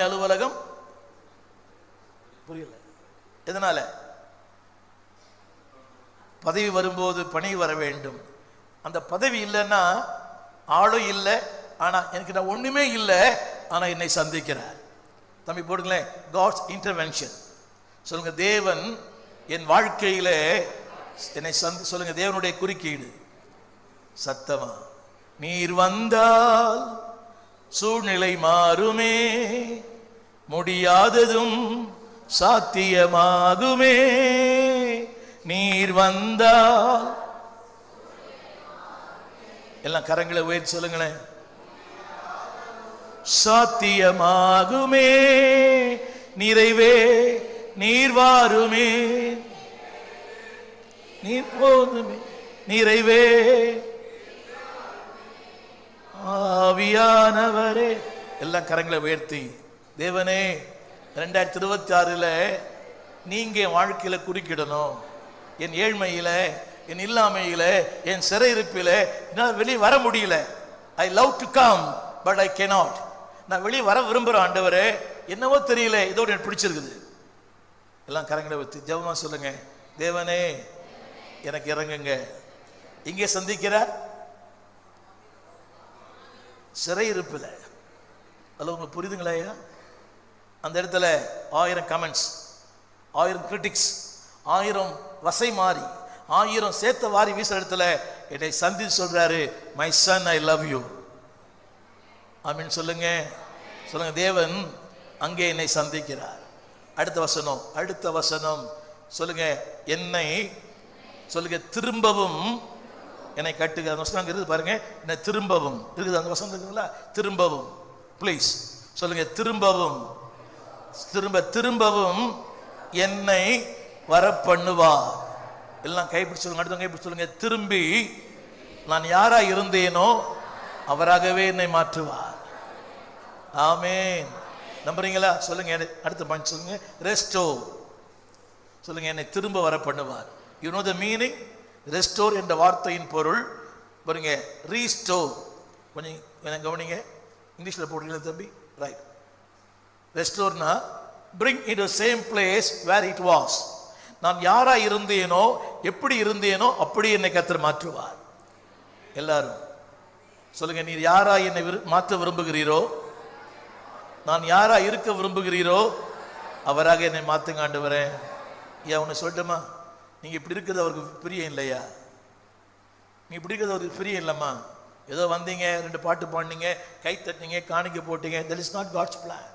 அலுவலகம் புரியல. எதனால? பதவி வரும்போது பணி வர வேண்டும். அந்த பதவி இல்லைன்னா ஆளும் இல்லை, ஆனா எனக்கு நான் ஒண்ணுமே இல்லை, ஆனா என்னை சந்திக்கிறார். தம்பி போடுங்களேன், காட்ஸ் இன்டர்வென்ஷன். சொல்லுங்க, தேவன் என் வாழ்க்கையில என்னை சொல்லுங்க, தேவனுடைய குறுக்கீடு. சத்தமா, நீர் வந்தால் சூழ்நிலை மாறுமே, முடியாததும் சாத்தியமாகுமே. நீர் வந்தால், எல்லாம் கரங்களை உயர்த்தி சொல்லுங்களேன், சாத்தியமாகுமே. நிறைவே நீர் வாருமே, நீர் போதுமே. நிறைவே ஆவியானவரே. எல்லாம் கரங்களை உயர்த்தி, தேவனே 2026 நீங்க என் வாழ்க்கையில குறுக்கிடணும். என் ஏழ்மையில, என் இல்லாமையில, என் சிறையிருப்பில என்னால் வெளியே வர முடியல. I love to come but I cannot. நான் வெளியே வர விரும்புகிறேன் ஆண்டவரே, என்னவோ தெரியல, இதோட எனக்கு பிடிச்சிருக்குது. எல்லாம் கரங்களை வச்சு ஜெபமா சொல்லுங்க, தேவனே எனக்கு இறங்குங்க. இங்கே சந்திக்கிறார் சிறையிருப்பில். அதில் உங்களுக்கு புரியுதுங்களா? அந்த இடத்துல 1000 கமெண்ட்ஸ், 1000 கிரிட்டிக்ஸ், 1000 வசை மாறி, 1000 சேத்த வாரி வீசுற இடத்துல என்னை சந்தித்து சொல்றாரு, my son I love you. ஆமீன் சொல்லுங்க, சொல்லுங்க. தேவன் அங்கே என்னை சந்திக்கிறார். அடுத்த வசனம் சொல்லுங்க, என்னை சொல்லுங்க திரும்பவும் என்னை கட்டுக. அந்த வசனம் இருக்குது பாருங்க, என்னை திரும்பவும் இருக்குது. அந்த வசனம் இருக்குங்களா? திரும்பவும், ப்ளீஸ் சொல்லுங்க, திரும்பவும், திரும்பவும் என்னை வர பண்ணுவார். எல்லாம் கைப்பிடிச்சு சொல்லுங்க, அடுத்த கைப்பிடிச்சு சொல்லுங்க, திரும்பி நான் யாரா இருந்தேனோ அவராகவே என்னை மாற்றுவார். ஆமென். நம்புறீங்களா? சொல்லுங்க. அடுத்த பாயிண்ட் சொல்லுங்க, ரெஸ்டோர். சொல்லுங்க, என்னை திரும்ப வர பண்ணுவார். You know the meaning? Restore என்ற வார்த்தையின் பொருள் பாருங்க, ரீஸ்டோர். கொஞ்சம் கவனிங்க, இங்கிலீஷ்ல போடுறீங்களா தம்பி? Right. ரெஸ்டோர்னா bring it to the same place where it was. நான் யாரா இருந்தேனோ, எப்படி இருந்தேனோ அப்படி என்னை கர்த்தர் மாற்றுவார். எல்லாரும் சொல்லுங்க, நீர் யாரா என்னை மாற்ற விரும்புகிறீரோ, நான் யாரா இருக்க விரும்புகிறீரோ அவராக என்னை மாத்துங்க ஆண்டவரே. ஏன் ஒன்று சொல்லட்டுமா? நீங்க இப்படி இருக்கிறது அவருக்கு பிரியம் இல்லையா? நீங்க இப்படி இருக்கிறது அவருக்கு பிரியம் இல்லைம்மா. ஏதோ வந்தீங்க, 2 பாட்டு பாடினீங்க, கை தட்டினீங்க, காணிக்கை போட்டீங்க, that is not God's plan.